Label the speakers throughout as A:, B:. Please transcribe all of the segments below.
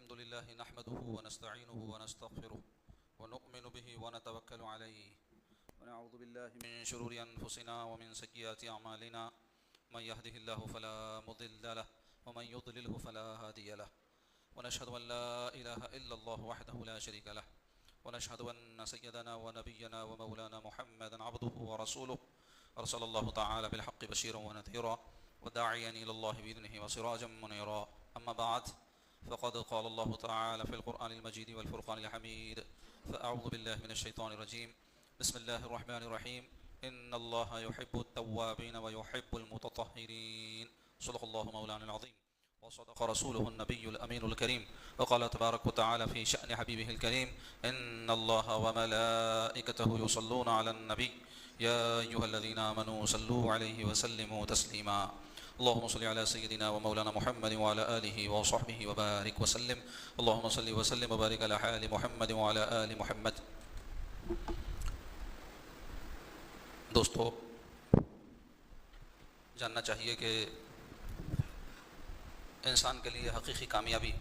A: الحمد لله نحمده ونستعينه ونستغفره ونؤمن به ونتوكل عليه ونعوذ بالله من شرور أنفسنا ومن سيئات أعمالنا من يهده الله فلا مضل له ومن يضلله فلا هادي له ونشهد أن لا إله إلا الله وحده لا شريك له ونشهد أن سيدنا ونبينا ومولانا محمدا عبده ورسوله أرسل الله تعالى بالحق بشيرا ونذيرا وداعيا إلى الله بإذنه وسراجا منيرا أما بعد فقد قال الله تعالى في القرآن المجيد والفرقان الحميد فأعوذ بالله من الشيطان الرجيم بسم الله الرحمن الرحيم إن الله يحب التوابين ويحب المتطهرين صدق الله مولانا العظيم وصدق رسوله النبي الأمين الكريم وقال تبارك وتعالى في شأن حبيبه الكريم إن الله وملائكته يصلون على النبي يا أيها الذين آمنوا صلوا عليه وسلموا تسليما اللهم صل على سيدنا ومولانا محمد وعلى آله وصحبه وبارك وسلم اللهم صل وسلم وبارك على حال محمد وعلى آل محمد. دوستو، جاننا چاہیے کہ انسان کے لیے حقیقی کامیابی،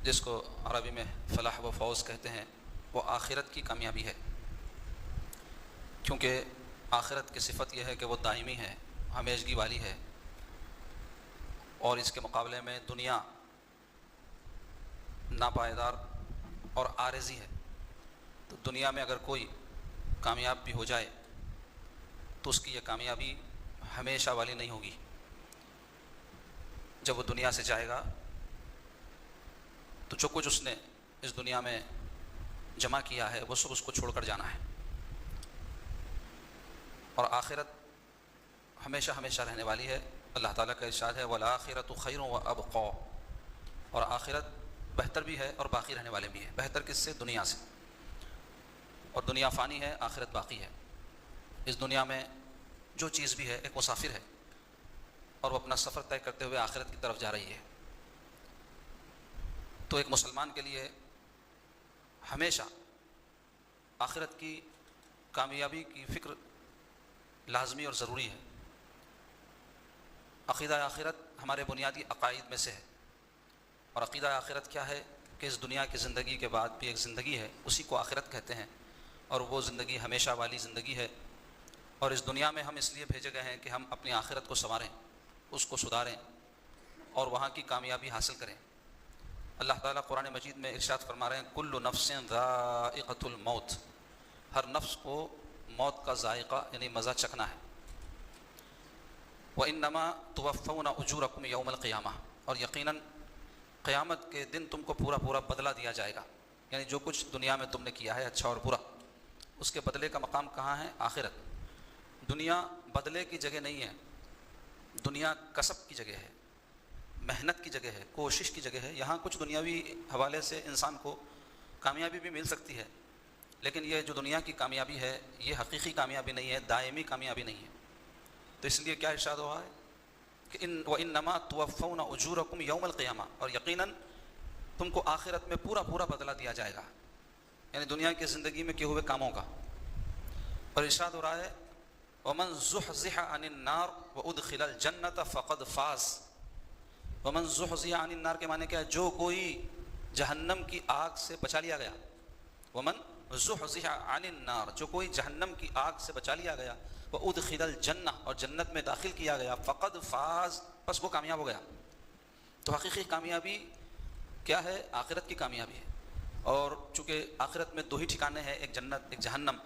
A: جس کو عربی میں فلاح و فوز کہتے ہیں، وہ آخرت کی کامیابی ہے، کیونکہ آخرت کی صفت یہ ہے کہ وہ دائمی ہے، ہمیشگی والی ہے، اور اس کے مقابلے میں دنیا ناپائیدار اور عارضی ہے. تو دنیا میں اگر کوئی کامیاب بھی ہو جائے تو اس کی یہ کامیابی ہمیشہ والی نہیں ہوگی. جب وہ دنیا سے جائے گا تو جو کچھ اس نے اس دنیا میں جمع کیا ہے وہ سب اس کو چھوڑ کر جانا ہے، اور آخرت ہمیشہ ہمیشہ رہنے والی ہے. اللہ تعالیٰ کا ارشاد ہے وَالْآخِرَةُ خَيْرٌ وَأَبْقَىٰ، اور آخرت بہتر بھی ہے اور باقی رہنے والے بھی ہے. بہتر کس سے؟ دنیا سے. اور دنیا فانی ہے، آخرت باقی ہے. اس دنیا میں جو چیز بھی ہے ایک مسافر ہے، اور وہ اپنا سفر طے کرتے ہوئے آخرت کی طرف جا رہی ہے. تو ایک مسلمان کے لیے ہمیشہ آخرت کی کامیابی کی فکر لازمی اور ضروری ہے. عقیدہ آخرت ہمارے بنیادی عقائد میں سے ہے، اور عقیدہ آخرت کیا ہے کہ اس دنیا کی زندگی کے بعد بھی ایک زندگی ہے، اسی کو آخرت کہتے ہیں، اور وہ زندگی ہمیشہ والی زندگی ہے. اور اس دنیا میں ہم اس لیے بھیجے گئے ہیں کہ ہم اپنی آخرت کو سنواریں، اس کو سدھاریں اور وہاں کی کامیابی حاصل کریں. اللہ تعالیٰ قرآن مجید میں ارشاد فرما رہے ہیں کل نفس ذائقۃ الموت، ہر نفس کو موت کا ذائقہ یعنی مزہ چکھنا ہے. وَإِنَّمَا تُوَفَّوْنَ أُجُورَكُمْ يَوْمَ الْقِيَامَةِ، اور یقیناً قیامت کے دن تم کو پورا پورا بدلہ دیا جائے گا. یعنی جو کچھ دنیا میں تم نے کیا ہے اچھا اور برا، اس کے بدلے کا مقام کہاں ہے؟ آخرت. دنیا بدلے کی جگہ نہیں ہے، دنیا کسب کی جگہ ہے، محنت کی جگہ ہے، کوشش کی جگہ ہے. یہاں کچھ دنیاوی حوالے سے انسان کو کامیابی بھی مل سکتی ہے، لیکن یہ جو دنیا کی کامیابی ہے یہ حقیقی کامیابی نہیں ہے، دائمی کامیابی نہیں ہے. تو اس لیے کیا ارشاد ہوا ہے کہ وَإِنَّمَا تُوَفَّوْنَ أُجُورَكُمْ يَوْمَ الْقِيَامَةِ، اور یقیناً تم کو آخرت میں پورا پورا بدلہ دیا جائے گا، یعنی دنیا کی زندگی میں کیے ہوئے کاموں کا. اور ارشاد ہو رہا ہے وَمَنْ زُحْزِحَ عَنِ النَّارِ وَأُدْخِلَ الْجَنَّةَ فَقَدْ فَازَ. وَمَنْ زُحْزِحَ عَنِ النَّارِ کے معنی کیا ہے؟ جو کوئی جہنم کی آگ سے بچا لیا گیا. وَمَنْ زُحْزِحَ عَنِ النَّارِ، جو کوئی جہنم کی آگ سے بچا لیا گیا، وَأُدْخِلَ الْجَنَّةَ، اور جنت میں داخل کیا گیا، فَقَدْ فَازَ، بس وہ کامیاب ہو گیا. تو حقیقی کامیابی کیا ہے؟ آخرت کی کامیابی ہے. اور چونکہ آخرت میں دو ہی ٹھکانے ہیں، ایک جنت ایک جہنم.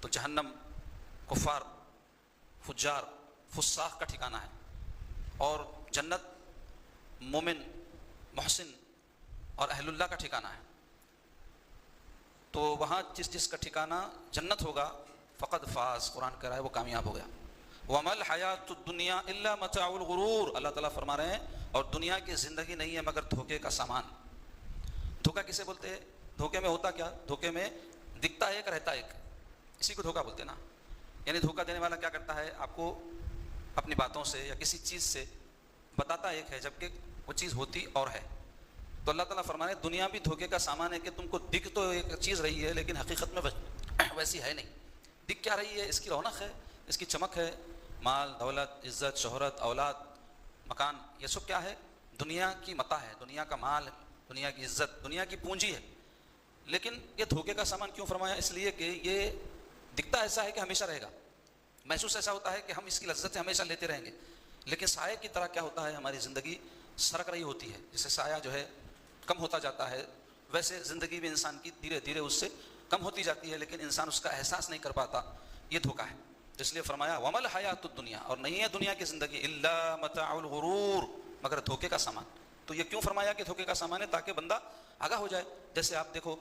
A: تو جہنم کفار فجار فساق کا ٹھکانہ ہے، اور جنت مومن محسن اور اہل اللہ کا ٹھکانہ ہے. تو وہاں جس جس کا ٹھکانہ جنت ہوگا فقد فاز، قرآن کہہ رہا ہے وہ کامیاب ہو گیا. وَمَا الْحَيَاةُ الدُّنْيَا إِلَّا مَتَاعُ الْغُرُورِ، اللہ تعالیٰ فرما رہے ہیں اور دنیا کی زندگی نہیں ہے مگر دھوکے کا سامان. دھوکہ کسے بولتے ہیں؟ دھوکے میں ہوتا کیا؟ دھوکے میں دکھتا ایک رہتا ایک، اسی کو دھوکہ بولتے ہیں نا. یعنی دھوکہ دینے والا کیا کرتا ہے؟ آپ کو اپنی باتوں سے یا کسی چیز سے بتاتا ایک ہے جبکہ وہ چیز ہوتی اور ہے. تو اللہ تعالیٰ فرما رہے ہیں دنیا بھی دھوکے کا سامان ہے کہ تم کو دکھ تو ایک چیز رہی ہے لیکن حقیقت میں ویسی ہے نہیں. دکھ کیا رہی ہے؟ اس کی رونق ہے، اس کی چمک ہے، مال دولت عزت شہرت اولاد مکان، یہ سب کیا ہے؟ دنیا کی متاع ہے، دنیا کا مال دنیا کی عزت، دنیا کی پونجی ہے، لیکن یہ دھوکے کا سامان کیوں فرمایا؟ اس لیے کہ یہ دکھتا ایسا ہے کہ ہمیشہ رہے گا، محسوس ایسا ہوتا ہے کہ ہم اس کی لذتیں ہمیشہ لیتے رہیں گے، لیکن سایہ کی طرح کیا ہوتا ہے، ہماری زندگی سرک رہی ہوتی ہے، جیسے سایہ جو ہے کم ہوتا جاتا ہے، ویسے زندگی بھی انسان کی دھیرے دھیرے اس سے کم ہوتی جاتی ہے، لیکن انسان اس کا احساس نہیں کر پاتا، یہ دھوکا ہے۔ اس لیے فرمایا وَمَا الْحَيَاةُ الدُّنْيَا، اور نہیں ہے دنیا کی زندگی إِلَّا مَتَاعُ الْغُرُورِ، مگر دھوکے کا سامان۔ تو یہ کیوں فرمایا کہ دھوکے کا سامان ہے؟ تاکہ بندہ آگاہ ہو جائے۔ جیسے آپ دیکھو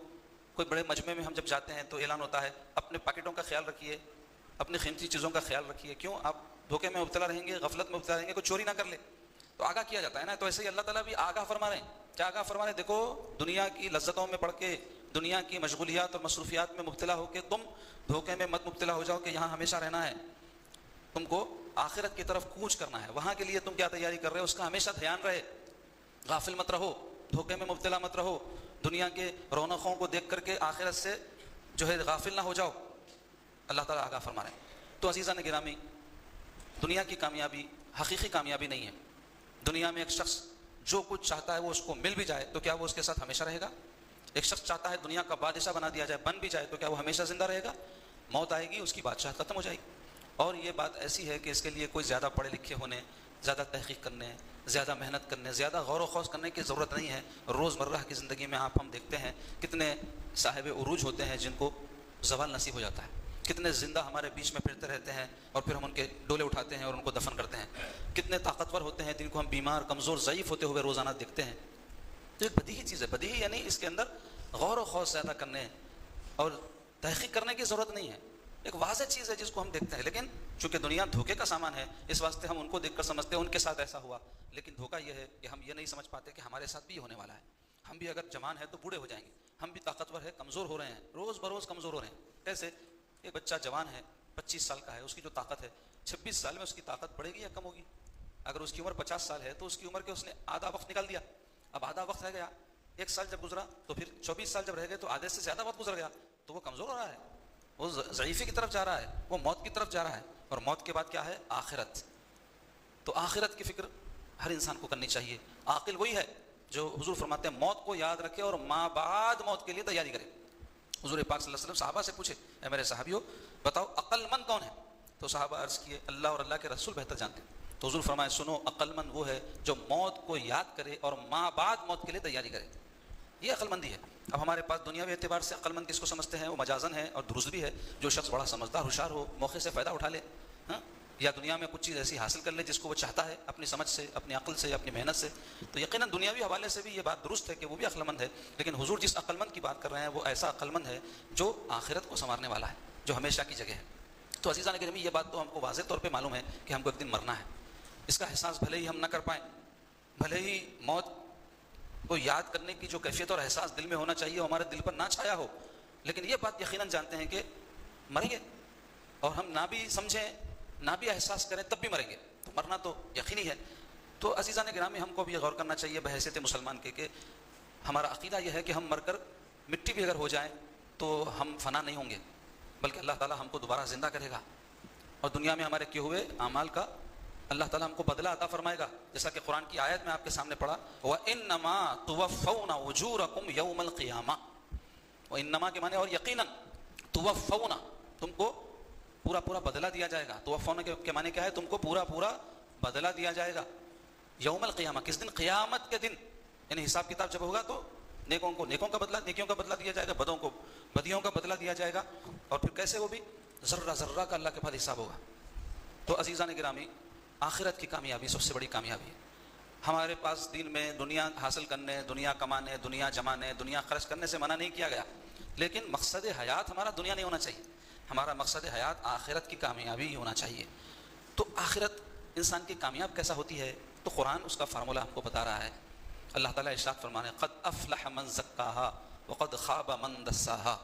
A: کوئی بڑے مجمع میں ہم جب جاتے ہیں تو اعلان ہوتا ہے اپنے پاکٹوں کا خیال رکھیے، اپنی قیمتی چیزوں کا خیال رکھیے، کیوں آپ دھوکے میں مبتلا رہیں گے، غفلت میں مبتلا رہیں گے، کوئی چوری نہ کر لے، تو آگاہ کیا جاتا ہے نا۔ تو ایسے ہی اللہ تعالیٰ بھی آگاہ فرما رہے ہیں۔ کیا آگاہ فرما رہے ہیں؟ دیکھو دنیا کی لذتوں میں پڑھ کے، دنیا کی مشغولیات اور مصروفیات میں مبتلا ہو کے تم دھوکے میں مت مبتلا ہو جاؤ کہ یہاں ہمیشہ رہنا ہے، تم کو آخرت کی طرف کوچ کرنا ہے، وہاں کے لیے تم کیا تیاری کر رہے ہو اس کا ہمیشہ دھیان رہے، غافل مت رہو، دھوکے میں مبتلا مت رہو، دنیا کے رونقوں کو دیکھ کر کے آخرت سے جو ہے غافل نہ ہو جاؤ، اللہ تعالیٰ آگاہ فرما رہے ہیں۔ تو عزیزان گرامی، دنیا کی کامیابی حقیقی کامیابی نہیں ہے۔ دنیا میں ایک شخص جو کچھ چاہتا ہے وہ اس کو مل بھی جائے تو کیا وہ اس کے ساتھ ہمیشہ رہے گا؟ ایک شخص چاہتا ہے دنیا کا بادشاہ بنا دیا جائے، بن بھی جائے تو کیا وہ ہمیشہ زندہ رہے گا؟ موت آئے گی، اس کی بادشاہت ختم ہو جائے گی۔ اور یہ بات ایسی ہے کہ اس کے لیے کوئی زیادہ پڑھے لکھے ہونے، زیادہ تحقیق کرنے، زیادہ محنت کرنے، زیادہ غور و خوض کرنے کی ضرورت نہیں ہے۔ روزمرہ کی زندگی میں ہم دیکھتے ہیں کتنے صاحب عروج ہوتے ہیں جن کو زوال نصیب ہو جاتا ہے، کتنے زندہ ہمارے بیچ میں پھرتے رہتے ہیں اور پھر ہم ان کے ڈولے اٹھاتے ہیں اور ان کو دفن کرتے ہیں، کتنے طاقتور ہوتے ہیں جن کو ہم بیمار، کمزور، ضعیف ہوتے ہوئے روزانہ دیکھتے ہیں۔ تو ایک بدیہی چیز ہے، بدیہی یعنی اس کے اندر غور و خوض زیادہ کرنے اور تحقیق کرنے کی ضرورت نہیں ہے، ایک واضح چیز ہے جس کو ہم دیکھتے ہیں، لیکن چونکہ دنیا دھوکے کا سامان ہے اس واسطے ہم ان کو دیکھ کر سمجھتے ہیں ان کے ساتھ ایسا ہوا، لیکن دھوکہ یہ ہے کہ ہم یہ نہیں سمجھ پاتے کہ ہمارے ساتھ بھی ہونے والا ہے، ہم بھی اگر جوان ہے تو بوڑھے ہو جائیں گے، ہم بھی طاقتور ہے کمزور ہو رہے ہیں، روز بروز کمزور ہو رہے ہیں۔ کیسے؟ ایک بچہ جوان ہے، 25 سال کا ہے، اس کی جو طاقت ہے 26 سال میں اس کی طاقت بڑھے گی یا کم ہوگی؟ اگر اس کی عمر 50 سال ہے تو اس کی عمر کے اس نے آدھا وقت نکال دیا، اب آدھا وقت رہ گیا، 1 سال جب گزرا تو پھر 24 سال جب رہ گئے تو آدھے سے زیادہ وقت گزر گیا، تو وہ کمزور ہو رہا ہے، وہ ضعیفی کی طرف جا رہا ہے، وہ موت کی طرف جا رہا ہے، اور موت کے بعد کیا ہے؟ آخرت۔ تو آخرت کی فکر ہر انسان کو کرنی چاہیے۔ عاقل وہی ہے جو حضور فرماتے ہیں موت کو یاد رکھے اور ماں بعد موت کے لیے تیاری کرے۔ حضور پاک صلی اللہ علیہ وسلم صحابہ سے پوچھے، اے میرے صحابیوں بتاؤ عقل مند کون ہے؟ تو صحابہ عرض کیے اللہ اور اللہ کے رسول بہتر جانتے ہیں۔ تو حضور فرمائے سنو، عقل مند وہ ہے جو موت کو یاد کرے اور ماں بعد موت کے لیے تیاری کرے، یہ عقل مندی ہے۔ اب ہمارے پاس دنیاوی اعتبار سے عقل مند کس کو سمجھتے ہیں؟ وہ مجازن ہے اور درست بھی ہے، جو شخص بڑا سمجھدار ہوشیار ہو، موقع سے فائدہ اٹھا لے، ہاں، یا دنیا میں کچھ چیز ایسی حاصل کر لے جس کو وہ چاہتا ہے اپنی سمجھ سے، اپنی عقل سے، اپنی محنت سے، تو یقیناً دنیاوی حوالے سے بھی یہ بات درست ہے کہ وہ بھی عقل مند ہے، لیکن حضور جس عقل مند کی بات کر رہے ہیں وہ ایسا عقل مند ہے جو آخرت کو سنوارنے والا ہے، جو ہمیشہ کی جگہ ہے۔ تو عزیزان گرامی، یہ بات تو ہم کو واضح طور پہ معلوم ہے کہ ہم کو ایک دن مرنا ہے، اس کا احساس بھلے ہی ہم نہ کر پائیں، بھلے ہی موت کو یاد کرنے کی جو کیفیت اور احساس دل میں ہونا چاہیے ہمارے دل پر نہ چھایا ہو، لیکن یہ بات یقیناً جانتے ہیں کہ مریں گے، اور ہم نہ بھی سمجھیں نہ بھی احساس کریں تب بھی مریں گے، تو مرنا تو یقینی ہے۔ تو عزیزان گرامی، ہم کو بھی غور کرنا چاہیے بحیثیت مسلمان کے کہ ہمارا عقیدہ یہ ہے کہ ہم مر کر مٹی بھی اگر ہو جائیں تو ہم فنا نہیں ہوں گے، بلکہ اللہ تعالیٰ ہم کو دوبارہ زندہ کرے گا، اور دنیا میں ہمارے کیے ہوئے اعمال کا اللہ تعالیٰ ہم کو بدلہ عطا فرمائے گا، جیسا کہ قرآن کی آیت میں آپ کے سامنے پڑھا وَإِنَّمَا تُوَفَّوْنَ أُجُورَكُمْ يَوْمَ الْقِيَامَةِ، وَإِنَّمَا کے معنی اور یقیناً، تُوَفَّوْنَ تم کو پورا پورا بدلہ دیا جائے گا، توفون کے معنی کیا ہے؟ تم کو پورا پورا بدلہ دیا جائے گا، یوم القیامہ، کس دن؟ قیامت کے دن، یعنی حساب کتاب جب ہوگا تو نیکوں کو نیکوں کا بدلہ، نیکیوں کا بدلہ دیا جائے گا، بدوں کو بدیوں کا بدلہ دیا جائے گا، اور پھر کیسے؟ وہ بھی ذرہ ذرہ کا اللہ کے پاس حساب ہوگا۔ تو عزیزان گرامی، آخرت کی کامیابی سب سے بڑی کامیابی ہے۔ ہمارے پاس دین میں دنیا حاصل کرنے، دنیا کمانے، دنیا جمانے، دنیا خرچ کرنے سے منع نہیں کیا گیا، لیکن مقصد حیات ہمارا دنیا نہیں ہونا چاہیے، ہمارا مقصد حیات آخرت کی کامیابی ہونا چاہیے۔ تو آخرت انسان کی کامیاب کیسا ہوتی ہے؟ تو قرآن اس کا فارمولہ ہم کو بتا رہا ہے۔ اللہ تعالیٰ ارشاد فرمانے قد افلح من زکاہا وقد خاب من دساہا۔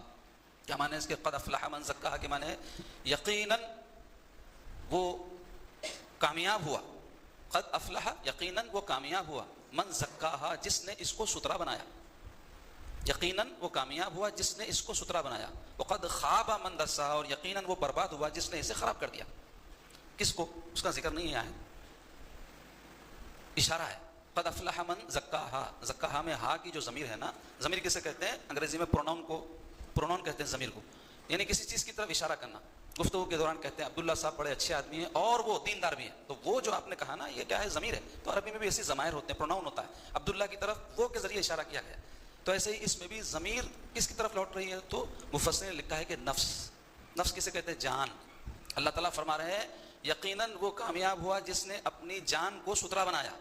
A: کیا معنی ہے اس کے؟ قد افلح من زکاہا کے معنی ہے یقیناً وہ کامیاب ہوا، قد افلح یقیناً وہ کامیاب ہوا، من زکاہا جس نے اس کو ستھرا بنایا، یقیناً وہ کامیاب ہوا جس نے اس کو ستھرا بنایا، وقد خاب من دساہا اور یقیناً وہ برباد ہوا جس نے اسے خراب کر دیا۔ کس کو؟ اس کا ذکر نہیں ہے، اشارہ ہے قد افلح من زکاہا، زکاہا میں ہا کی جو ضمیر ہے نا، ضمیر کسے کہتے ہیں انگریزی میں پروناؤن کہتے ہیں ضمیر کو، یعنی کسی چیز کی طرف اشارہ کرنا. گفتگو کے دوران کہتے ہیں عبداللہ صاحب بڑے اچھے آدمی ہیں اور وہ دیندار بھی ہیں، تو وہ جو آپ نے کہا نا یہ کیا ہے، ضمیر ہے. تو عربی میں بھی ایسی ضمائر ہوتے ہیں، پروناؤن ہوتا ہے، عبداللہ کی طرف وہ کے ذریعے اشارہ کیا گیا. تو ایسے ہی اس میں بھی ضمیر کس کی طرف لوٹ رہی ہے، تو مفسرین نے لکھا ہے کہ نفس. نفس کسے کہتے ہیں؟ جان. اللہ تعالیٰ فرما رہے ہیں یقیناً وہ کامیاب ہوا جس نے اپنی جان کو ستھرا بنایا،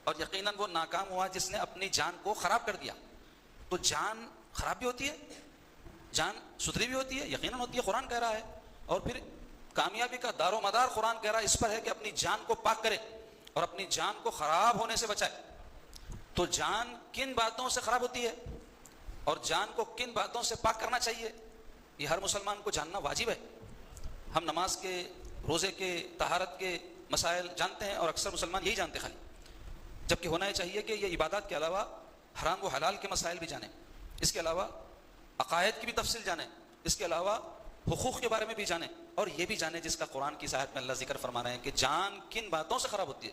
A: اور یقیناً وہ ناکام ہوا جس نے اپنی جان کو خراب کر دیا. تو جان خراب بھی ہوتی ہے، جان ستھری بھی ہوتی ہے، یقیناً ہوتی ہے، قرآن کہہ رہا ہے. اور پھر کامیابی کا دار و مدار قرآن کہہ رہا ہے اس پر ہے کہ اپنی جان کو پاک کرے اور اپنی جان کو خراب ہونے سے بچائے. تو جان کن باتوں سے خراب ہوتی ہے اور جان کو کن باتوں سے پاک کرنا چاہیے، یہ ہر مسلمان کو جاننا واجب ہے. ہم نماز کے، روزے کے، طہارت کے مسائل جانتے ہیں اور اکثر مسلمان یہی جانتے خالی، جبکہ ہونا یہ چاہیے کہ یہ عبادات کے علاوہ حرام و حلال کے مسائل بھی جانیں، اس کے علاوہ عقائد کی بھی تفصیل جانیں، اس کے علاوہ حقوق کے بارے میں بھی جانیں، اور یہ بھی جانیں جس کا قرآن کی آیت میں اللہ ذکر فرما رہے ہیں کہ جان کن باتوں سے خراب ہوتی ہے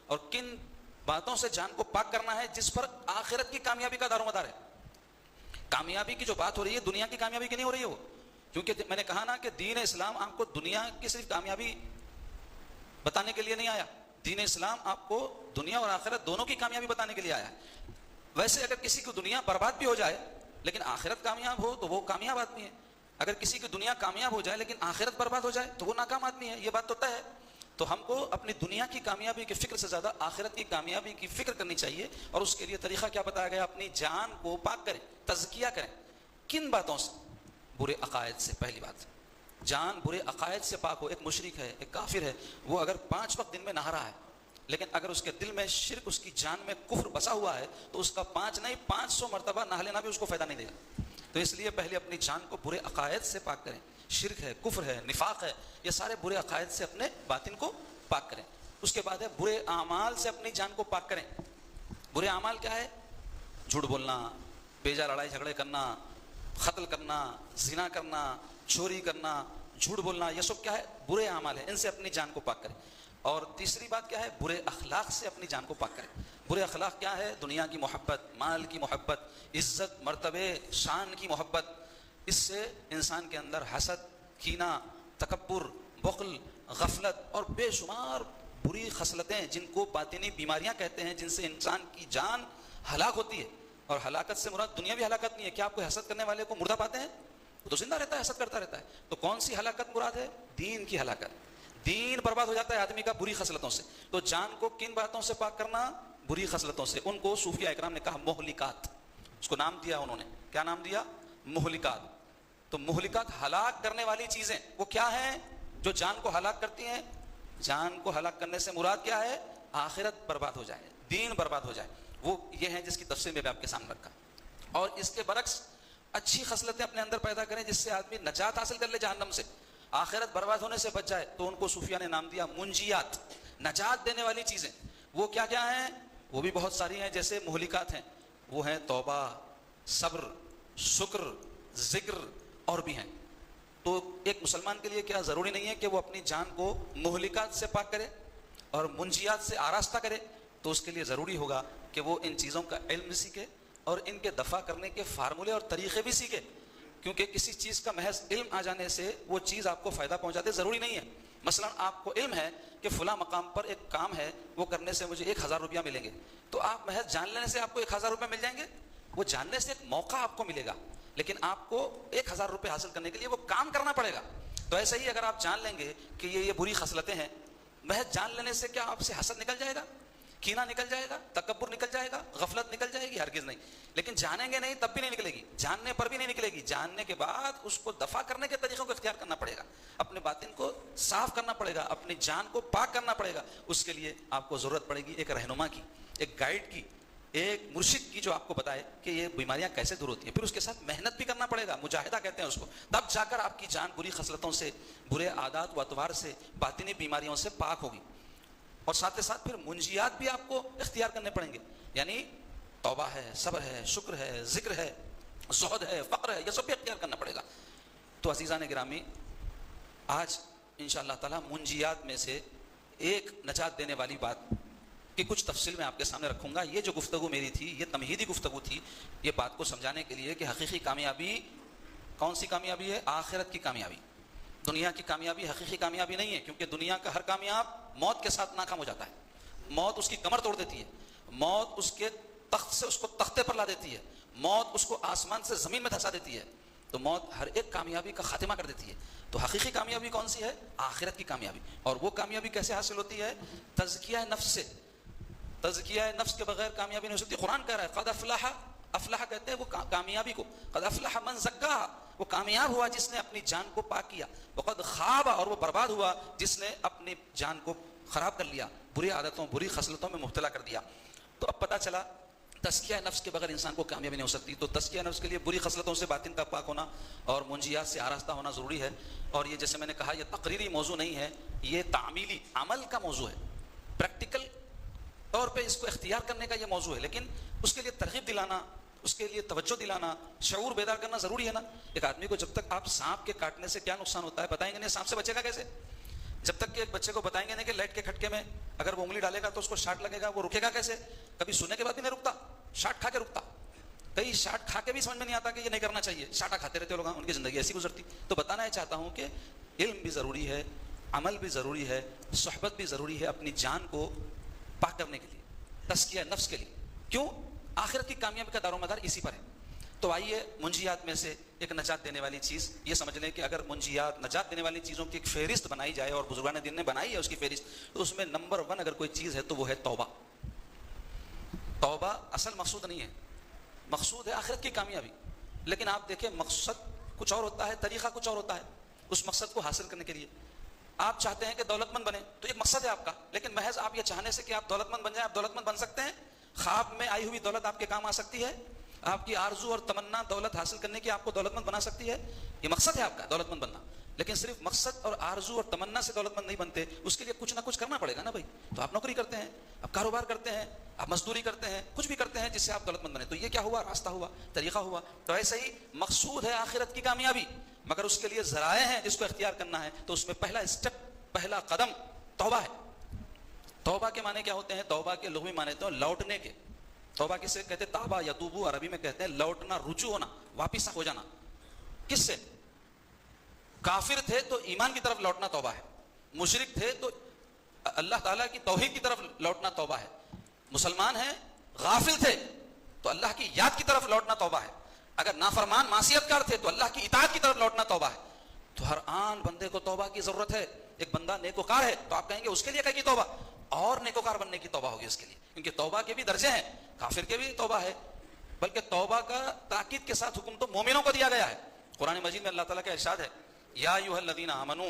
A: اور کن باتوں سے جان کو پاک کرنا ہے جس پر آخرت کی کامیابی کا دار و مدار ہے. کامیابی کی جو بات ہو رہی ہے دنیا کی کامیابی کی نہیں ہو رہی ہے وہ، کیونکہ میں نے کہا نا کہ دین اسلام آپ کو دنیا کی صرف کامیابی بتانے کے لیے نہیں آیا، دین اسلام آپ کو دنیا اور آخرت دونوں کی کامیابی بتانے کے لیے آیا ہے. ویسے اگر کسی کی دنیا برباد بھی ہو جائے لیکن آخرت کامیاب ہو تو وہ کامیاب آدمی ہے، اگر کسی کی دنیا کامیاب ہو جائے لیکن آخرت برباد ہو جائے تو وہ ناکام آدمی ہے. یہ بات تو طے ہے. تو ہم کو اپنی دنیا کی کامیابی کی فکر سے زیادہ آخرت کی کامیابی کی فکر کرنی چاہیے، اور اس کے لیے طریقہ کیا بتایا گیا؟ اپنی جان کو پاک کریں، تزکیہ کریں. کن باتوں سے؟ برے عقائد سے. پہلی بات، جان برے عقائد سے پاک ہو. ایک مشرک ہے، ایک کافر ہے، وہ اگر 5 وقت دن میں نہا رہا ہے لیکن اگر اس کے دل میں شرک، اس کی جان میں کفر بسا ہوا ہے تو اس کا 5 نہیں 500 مرتبہ نہا لینا بھی اس کو فائدہ نہیں دے گا. تو اس لیے پہلے اپنی جان کو برے عقائد سے پاک کریں. شرک ہے، کفر ہے، نفاق ہے، یہ سارے برے عقائد سے اپنے باطن کو پاک کریں. اس کے بعد ہے برے اعمال سے اپنی جان کو پاک کریں. برے اعمال کیا ہے؟ جھوٹ بولنا، بیجا لڑائی جھگڑے کرنا، قتل کرنا، زنا کرنا، چوری کرنا، جھوٹ بولنا، یہ سب کیا ہے؟ برے اعمال ہیں. ان سے اپنی جان کو پاک کریں. اور تیسری بات کیا ہے؟ برے اخلاق سے اپنی جان کو پاک کریں. برے اخلاق کیا ہے؟ دنیا کی محبت، مال کی محبت، عزت، مرتبے، شان کی محبت. اس سے انسان کے اندر حسد، کینہ، تکبر، بخل، غفلت اور بے شمار بری خصلتیں جن کو باطنی بیماریاں کہتے ہیں، جن سے انسان کی جان ہلاک ہوتی ہے. اور ہلاکت سے مراد دنیاوی ہلاکت نہیں ہے. کیا آپ کو حسد کرنے والے کو مردہ پاتے ہیں؟ وہ تو زندہ رہتا ہے، حسد کرتا رہتا ہے. تو کون سی ہلاکت مراد ہے؟ دین کی ہلاکت. دین برباد ہو جاتا ہے آدمی کا بری خصلتوں سے. تو جان کو کن باتوں سے پاک کرنا؟ بری خصلتوں سے. ان کو صوفیہ اکرام نے کہا مہلکات. اس کو نام دیا انہوں نے. کیا نام دیا؟ مہلکات. تو مہلکات ہلاک کرنے والی چیزیں وہ کیا ہیں جو جان کو ہلاک کرتی ہیں؟ جان کو ہلاک کرنے سے مراد کیا ہے؟ آخرت برباد ہو جائے، دین برباد ہو جائے. وہ یہ ہیں جس کی تفصیل میں بھی آپ کے سامنے رکھا. اور اس کے برعکس اچھی خصلتیں اپنے اندر پیدا کریں جس سے آدمی نجات حاصل کر لے جہنم سے، آخرت برباد ہونے سے بچ جائے. تو ان کو صوفیہ نے نام دیا منجیات، نجات دینے والی چیزیں. وہ کیا کیا ہیں؟ وہ بھی بہت ساری ہیں. جیسے مہلکات ہیں وہ ہیں توبہ، صبر، شکر، ذکر، اور بھی ہیں. تو ایک مسلمان کے لیے کیا ضروری نہیں ہے کہ وہ اپنی جان کو مہلکات سے پاک کرے اور منجیات سے آراستہ کرے؟ تو اس کے لیے ضروری ہوگا کہ وہ ان چیزوں کا علم سیکھے اور ان کے دفع کرنے کے فارمولے اور طریقے بھی سیکھے. کیونکہ کسی چیز کا محض علم آ جانے سے وہ چیز آپ کو فائدہ پہنچاتے ضروری نہیں ہے. مثلا آپ کو علم ہے کہ فلاں مقام پر ایک کام ہے، وہ کرنے سے مجھے 1000 روپیہ ملیں گے، تو آپ محض جان لینے سے آپ کو 1000 روپیہ مل جائیں گے؟ وہ جاننے سے ایک موقع آپ کو ملے گا، لیکن آپ کو 1000 روپے حاصل کرنے کے لیے وہ کام کرنا پڑے گا. تو ایسے ہی اگر آپ جان لیں گے کہ یہ بری خصلتیں ہیں، محض جان لینے سے کیا آپ سے حسد نکل جائے گا، کینہ نکل جائے گا، تکبر نکل جائے گا، غفلت نکل جائے گی؟ ہرگز نہیں. لیکن جانیں گے نہیں تب بھی نہیں نکلے گی، جاننے پر بھی نہیں نکلے گی. جاننے کے بعد اس کو دفع کرنے کے طریقوں کو اختیار کرنا پڑے گا، اپنے باطن کو صاف کرنا پڑے گا، اپنی جان کو پاک کرنا پڑے گا. اس کے لیے آپ کو ضرورت پڑے گی ایک رہنما کی، ایک گائیڈ کی، ایک مرشد کی جو آپ کو بتائے کہ یہ بیماریاں کیسے دور ہوتی ہیں. پھر اس کے ساتھ محنت بھی کرنا پڑے گا، مجاہدہ کہتے ہیں اس کو. تب جا کر آپ کی جان بری خصلتوں سے، برے عادات و اطوار سے، باطنی بیماریوں سے پاک ہوگی. اور ساتھ ساتھ پھر منجیات بھی آپ کو اختیار کرنے پڑیں گے، یعنی توبہ ہے، صبر ہے، شکر ہے، ذکر ہے، زہد ہے، فقر ہے، یہ سب بھی اختیار کرنا پڑے گا. تو عزیزان گرامی، آج انشاءاللہ تعالی منجیات میں سے ایک نجات دینے والی بات کہ کچھ تفصیل میں آپ کے سامنے رکھوں گا. یہ جو گفتگو میری تھی یہ تمہیدی گفتگو تھی، یہ بات کو سمجھانے کے لیے کہ حقیقی کامیابی کون سی کامیابی ہے؟ آخرت کی کامیابی. دنیا کی کامیابی حقیقی کامیابی نہیں ہے، کیونکہ دنیا کا ہر کامیاب موت کے ساتھ ناکام ہو جاتا ہے. موت اس کی کمر توڑ دیتی ہے، موت اس کے تخت سے اس کو تختے پر لا دیتی ہے، موت اس کو آسمان سے زمین میں دھسا دیتی ہے. تو موت ہر ایک کامیابی کا خاتمہ کر دیتی ہے. تو حقیقی کامیابی کون سی ہے؟ آخرت کی کامیابی. اور وہ کامیابی کیسے حاصل ہوتی ہے؟ تزکیہ نفس سے. تزکیہ نفس کے بغیر کامیابی نہیں ہو سکتی. قرآن کہہ رہا ہے قد افلح، افلح کہتے ہیں وہ کامیابی کو، قد افلح من زکاہا، وہ کامیاب ہوا جس نے اپنی جان کو پاک کیا. وقد خاب، اور وہ برباد ہوا جس نے اپنی جان کو خراب کر لیا، بری عادتوں بری خصلتوں میں مبتلا کر دیا. تو اب پتہ چلا تزکیہ نفس کے بغیر انسان کو کامیابی نہیں ہو سکتی. تو تزکیہ نفس کے لیے بری خصلتوں سے باطن کا پاک ہونا اور منجیات سے آراستہ ہونا ضروری ہے. اور یہ جیسے میں نے کہا یہ تقریری موضوع نہیں ہے، یہ تعمیلی عمل کا موضوع ہے. پریکٹیکل طور پہ اس کو اختیار کرنے کا یہ موضوع ہے، لیکن اس کے لیے ترغیب دلانا، اس کے لیے توجہ دلانا، شعور بیدار کرنا ضروری ہے نا. ایک آدمی کو جب تک آپ سانپ کے کاٹنے سے کیا نقصان ہوتا ہے بتائیں گے نہیں، سانپ سے بچے گا کیسے؟ جب تک کہ ایک بچے کو بتائیں گے نہیں کہ لائٹ کے کھٹکے میں اگر وہ انگلی ڈالے گا تو اس کو شاٹ لگے گا، وہ رکے گا کیسے؟ کبھی سننے کے بعد بھی نہیں رکتا، شاٹ کھا کے رکتا. کئی شاٹ کھا کے بھی سمجھ میں نہیں آتا کہ یہ نہیں کرنا چاہیے، شاٹا کھاتے رہتے لوگ، ان کی زندگی ایسی گزرتی. تو بتانا یہ چاہتا ہوں کہ علم بھی ضروری ہے، عمل بھی ضروری ہے، صحبت بھی ضروری ہے اپنی جان کو پاک کرنے کے لیے، تزکیہ نفس کے لیے. کیوں؟ آخرت کی کامیابی کا دار و مدار اسی پر ہے. تو آئیے منجیات میں سے ایک نجات دینے والی چیز یہ سمجھ لیں کہ اگر منجیات نجات دینے والی چیزوں کی ایک فہرست بنائی جائے، اور بزرگان دین نے بنائی ہے اس کی فہرست، تو اس میں نمبر 1 اگر کوئی چیز ہے تو وہ ہے توبہ. توبہ اصل مقصود نہیں ہے، مقصود ہے آخرت کی کامیابی. لیکن آپ دیکھیں مقصد کچھ اور ہوتا ہے، طریقہ کچھ اور ہوتا ہے. اس مقصد کو حاصل کرنے کے لیے آپ چاہتے ہیں کہ دولت مند بنے، تو ایک مقصد ہے آپ کا، لیکن محض آپ یہ چاہنے سے کہ آپ دولت مند بن جائیں، آپ دولت مند بن سکتے ہیں؟ خواب میں آئی ہوئی دولت آپ کے کام آ سکتی ہے؟ آپ کی آرزو اور تمنا دولت حاصل کرنے کی آپ کو دولت مند بنا سکتی ہے؟ یہ مقصد ہے آپ کا دولت مند بننا. لیکن صرف مقصد اور آرزو اور تمنا سے دولت مند نہیں بنتے، اس کے لیے کچھ نہ کچھ کرنا پڑے گا نا بھائی. تو آپ نوکری کرتے ہیں، آپ کاروبار کرتے ہیں، آپ مزدوری کرتے ہیں، کچھ بھی کرتے ہیں جس سے آپ دولت مند بنے. تو یہ کیا ہوا؟ راستہ ہوا، طریقہ ہوا. تو ایسے ہی مقصود ہے آخرت کی کامیابی، مگر اس کے لیے ذرائع ہیں جس کو اختیار کرنا ہے. تو اس میں پہلا اسٹیپ، پہلا قدم توبہ ہے. توبہ کے معنی کیا ہوتے ہیں؟ توبہ کے لغوی معنی تو لوٹنے کے. توبہ کسے کہتے ہیں؟ تابا یتوبو عربی میں کہتے ہیں لوٹنا، رجوع ہونا، واپس ہو جانا. کس سے؟ کافر تھے تو ایمان کی طرف لوٹنا توبہ ہے، مشرک تھے تو اللہ تعالیٰ کی توحید کی طرف لوٹنا توبہ ہے، مسلمان ہیں غافل تھے تو اللہ کی یاد کی طرف لوٹنا توبہ ہے، اگر نافرمان معصیت کار تھے تو اللہ کی اطاعت کی طرف لوٹنا توبہ ہے. تو ہر آن بندے کو توبہ کی ضرورت ہے. ایک بندہ نیکوکار ہے تو آپ کہیں گے اس کے لیے کیا کی توبہ، اور نیکوکار بننے کی توبہ ہوگی اس کے لیے، کیونکہ توبہ کے بھی درجے ہیں، کافر کے بھی توبہ ہے، بلکہ توبہ کا تاکید کے ساتھ حکم تو مومنوں کو دیا گیا ہے. قرآن مجید میں اللہ تعالیٰ کا ارشاد ہے یا ایھا الذین آمنوا،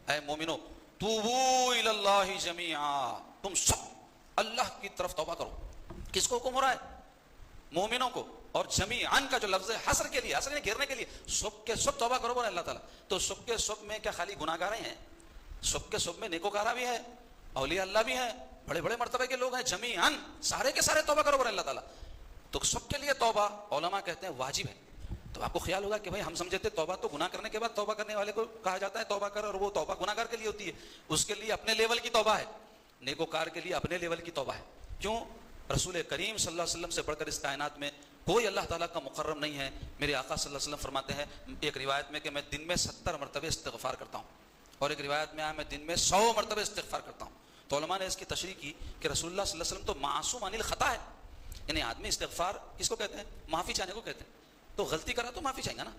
A: اے مومنو، توبوا الی اللہ جمیعا، تم سب اللہ کی طرف توبہ کرو. کس کو حکم ہو رہا ہے؟ مومنوں کو. اور جمیعاً کا جو لفظ ہے حصر کے لیے، حصر نے گھیرنے کے لیے، سب کے سب توبہ کرو بولے اللہ تعالیٰ. تو سب کے سب میں کیا خالی گناہ گار ہیں؟ سب کے سب میں نیکوکارہ بھی ہے، اولیاء اللہ بھی ہیں، بڑے بڑے مرتبہ کے لوگ ہیں. جمیعاً سارے کے سارے توبہ کرو بولے اللہ تعالیٰ. تو سب کے لیے توبہ علماء کہتے ہیں واجب ہے. تو آپ کو خیال ہوگا کہ بھائی ہم سمجھتے تھے توبہ تو گناہ کرنے کے بعد توبہ کرنے والے کو کہا جاتا ہے توبہ کر، اور وہ توبہ گناہ گار کے لیے ہوتی ہے. اس کے لیے اپنے لیول کی توبہ ہے، نیکوکار کے لیے اپنے لیول کی توبہ ہے. کیوں؟ رسول کریم صلی اللہ علیہ وسلم سے بڑھ کر اس کائنات میں کوئی اللہ تعالیٰ کا مقرب نہیں ہے. میرے آقا صلی اللہ علیہ وسلم فرماتے ہیں ایک روایت میں کہ میں دن میں 70 مرتبہ استغفار کرتا ہوں، اور ایک روایت میں میں دن میں 100 مرتبہ استغفار کرتا ہوں. تو علماء نے اس کی تشریح کی کہ رسول اللہ صلی اللہ علیہ وسلم تو معصوم عن الخطا ہے. یعنی آدمی استغفار کس کو کہتے ہیں؟ معافی چاہنے کو کہتے ہیں. تو غلطی کرا تو معافی چاہیے گا نا.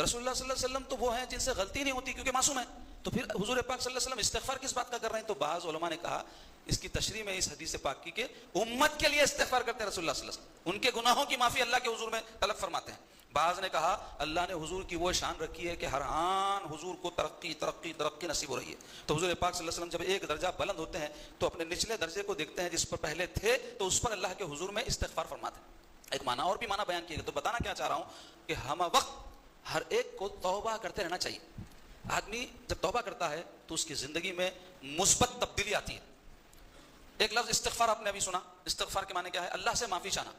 A: رسول اللہ صلی اللہ علیہ وسلم تو وہ ہیں جن سے غلطی نہیں ہوتی کیونکہ معصوم ہے. تو پھر حضور پاک صلی اللہ علیہ وسلم استغفار کس بات کا کر رہے ہیں؟ تو بعض علماء نے کہا اس کی تشریح میں اس حدیث پاک کی کہ امت کے لیے استغفار کرتے ہیں رسول اللہ صلی اللہ علیہ وسلم، ان کے گناہوں کی معافی اللہ کے حضور میں طلب فرماتے ہیں. بعض نے کہا اللہ نے حضور کی وہ شان رکھی ہے کہ ہر آن حضور کو ترقی ترقی ترقی نصیب ہو رہی ہے. تو حضور پاک صلی اللہ علیہ وسلم جب ایک درجہ بلند ہوتے ہیں تو اپنے نچلے درجے کو دیکھتے ہیں جس پر پہلے تھے تو اس پر اللہ کے حضور میں استغفار فرماتے ہیں. ایک معنی اور بھی معنی بیان کیا گیا. تو بتانا کیا چاہ رہا ہوں کہ ہم وقت ہر ایک کو توبہ کرتے رہنا چاہیے. آدمی جب توبہ کرتا ہے تو اس کی زندگی میں مثبت تبدیلی آتی ہے. ایک لفظ استغفار آپ نے ابھی سنا. استغفار کے معنی کیا ہے؟ اللہ سے معافی چاہنا.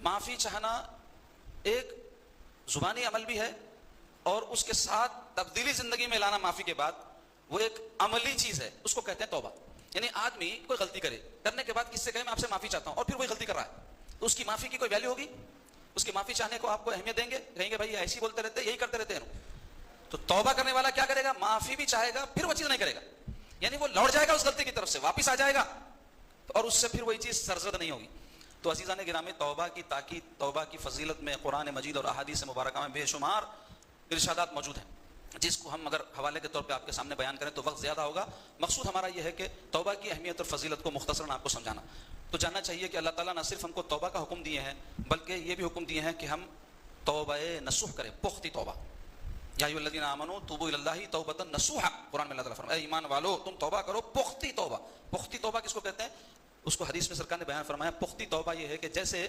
A: معافی چاہنا ایک زبانی عمل بھی ہے اور اس کے ساتھ تبدیلی زندگی میں لانا معافی کے بعد وہ ایک عملی چیز ہے، اس کو کہتے ہیں توبہ. یعنی آدمی کوئی غلطی کرے، کرنے کے بعد کس سے کہے میں آپ سے معافی چاہتا ہوں، اور پھر وہی غلطی کر رہا ہے، تو اس کی معافی کی کوئی ویلیو ہوگی؟ اس کی معافی چاہنے کو آپ کو اہمیت دیں گے؟ کہیں گے بھائی ایسے ہی بولتے رہتے، یہی کرتے رہتے ہیں. تو توبہ کرنے والا کیا کرے گا؟ معافی بھی چاہے گا، پھر وہ چیز نہیں کرے گا، یعنی وہ لوٹ جائے گا اس غلطی کی طرف سے، واپس آ جائے گا، اور اس سے پھر وہی چیز سرزد نہیں ہوگی. تو عزیزان گرامی، توبہ کی تاکید، توبہ کی فضیلت میں قرآن مجید اور احادیث مبارکہ میں بے شمار ارشادات موجود ہیں، جس کو ہم اگر حوالے کے طور پہ آپ کے سامنے بیان کریں تو وقت زیادہ ہوگا. مقصود ہمارا یہ ہے کہ توبہ کی اہمیت اور فضیلت کو مختصراً آپ کو سمجھانا. تو جاننا چاہیے کہ اللہ تعالیٰ نہ صرف ہم کو توبہ کا حکم دیے ہیں، بلکہ یہ بھی حکم دیے ہیں کہ ہم توبہ نصوح کریں، پختی توبہ. یا ایھا الذین آمنوا توبوا الی اللہ توبۃ نصوحا، قرآن میں اللہ تعالیٰ فرمایا اے ایمان والو تم توبہ کرو پختی توبہ. پختی توبہ کس کو کہتے ہیں؟ اس کو حدیث میں سرکار نے بیان فرمایا، پختی توبہ یہ ہے کہ جیسے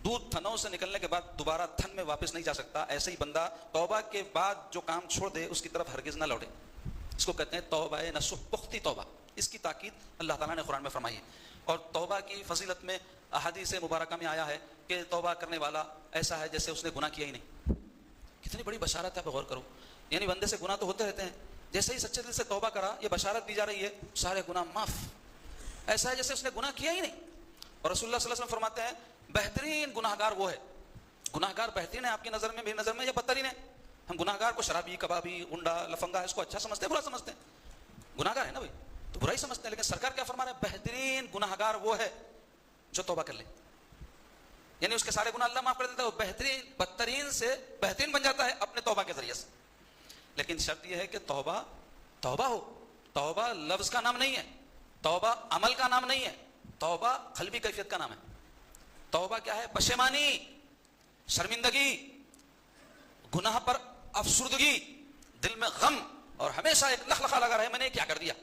A: دودھ تھنوں سے نکلنے کے بعد دوبارہ تھن میں واپس نہیں جا سکتا، ایسے ہی بندہ توبہ کے بعد جو کام چھوڑ دے اس کی طرف ہرگز نہ لوٹے. اس کو کہتے ہیں توبہ نصوح، پختی توبہ. اس کی تاکید اللہ تعالیٰ نے قرآن میں فرمائی ہے. اور توبہ کی فضیلت میں احادیث مبارکہ میں آیا ہے کہ توبہ کرنے والا ایسا ہے جیسے اس نے گناہ کیا ہی نہیں. کتنی بڑی بشارت ہے، آپ غور کرو. یعنی بندے سے گناہ تو ہوتے رہتے ہیں، جیسے ہی سچے دل سے توبہ کرا یہ بشارت دی جا رہی ہے سارے گناہ معاف، ایسا ہے جیسے اس نے گناہ کیا ہی نہیں. اور رسول اللہ صلی اللہ علیہ وسلم فرماتے ہیں بہترین گناہگار وہ ہے. گناہگار بہترین ہے آپ کی نظر میں، میری نظر میں، یا بدترین ہے؟ ہم گناہگار کو شرابی، کبابی، گنڈا، لفنگا اس کو اچھا سمجھتے ہیں، برا سمجھتے ہیں؟ گناہگار ہے نا بھائی، تو برا ہی سمجھتے ہیں. لیکن سرکار کیا فرما رہے ہیں؟ بہترین گناہگار وہ ہے جو توبہ کر لے، یعنی اس کے سارے گناہ اللہ معاف کر دیتا ہے، وہ بہترین بدترین سے بہترین بن جاتا ہے اپنے توبہ کے ذریعے سے. لیکن شرط یہ ہے کہ توبہ توبہ ہو. توبہ لفظ کا نام نہیں ہے، توبہ عمل کا نام نہیں ہے، توبہ قلبی کیفیت کا نام ہے. توبہ کیا ہے؟ پشیمانی، شرمندگی، گناہ پر افسردگی، دل میں غم، اور ہمیشہ ایک لخلخہ لگا رہے میں نے کیا کر دیا،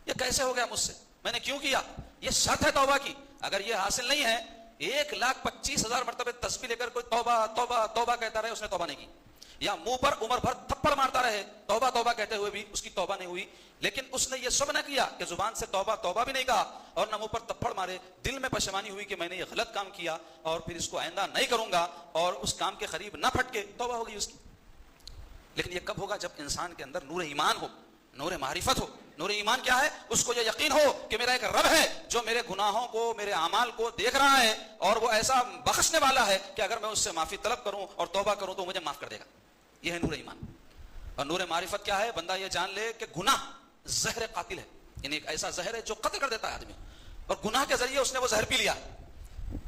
A: یہ کیسے ہو گیا مجھ سے، میں نے کیوں کیا. یہ شرط ہے توبہ کی. اگر یہ حاصل نہیں ہے، 1,25,000 مرتبہ تسبیح لے کر کوئی توبہ توبہ توبہ کہتا رہے، اس نے توبہ نہیں کی. یا منہ پر عمر بھر تھپڑ مارتا رہے توبہ توبہ کہتے ہوئے بھی اس کی توبہ نہیں ہوئی. لیکن اس نے یہ سب نہ کیا کہ زبان سے توبہ توبہ بھی نہیں کہا اور نہ منہ پر تھپڑ مارے، دل میں پشیمانی ہوئی کہ میں نے یہ غلط کام کیا اور پھر اس کو آئندہ نہیں کروں گا، اور اس کام کے قریب نہ پھٹکے، توبہ ہوگی اس کی. لیکن یہ کب ہوگا؟ جب انسان کے اندر نور ایمان ہو، نور معرفت ہو. نور ایمان کیا ہے؟ اس کو یہ یقین ہو کہ میرا ایک رب ہے جو میرے گناہوں کو، میرے اعمال کو دیکھ رہا ہے، اور وہ ایسا بخشنے والا ہے کہ اگر میں اس سے معافی طلب کروں اور توبہ کروں تو مجھے معاف کر دے گا. یہ ہے نور ایمان. اور نور معرفت کیا ہے؟ بندہ یہ جان لے کہ گناہ زہر قاتل ہے، یعنی ایک ایسا زہر ہے جو قتل کر دیتا ہے آدمی، اور گناہ کے ذریعے اس نے وہ زہر پی لیا.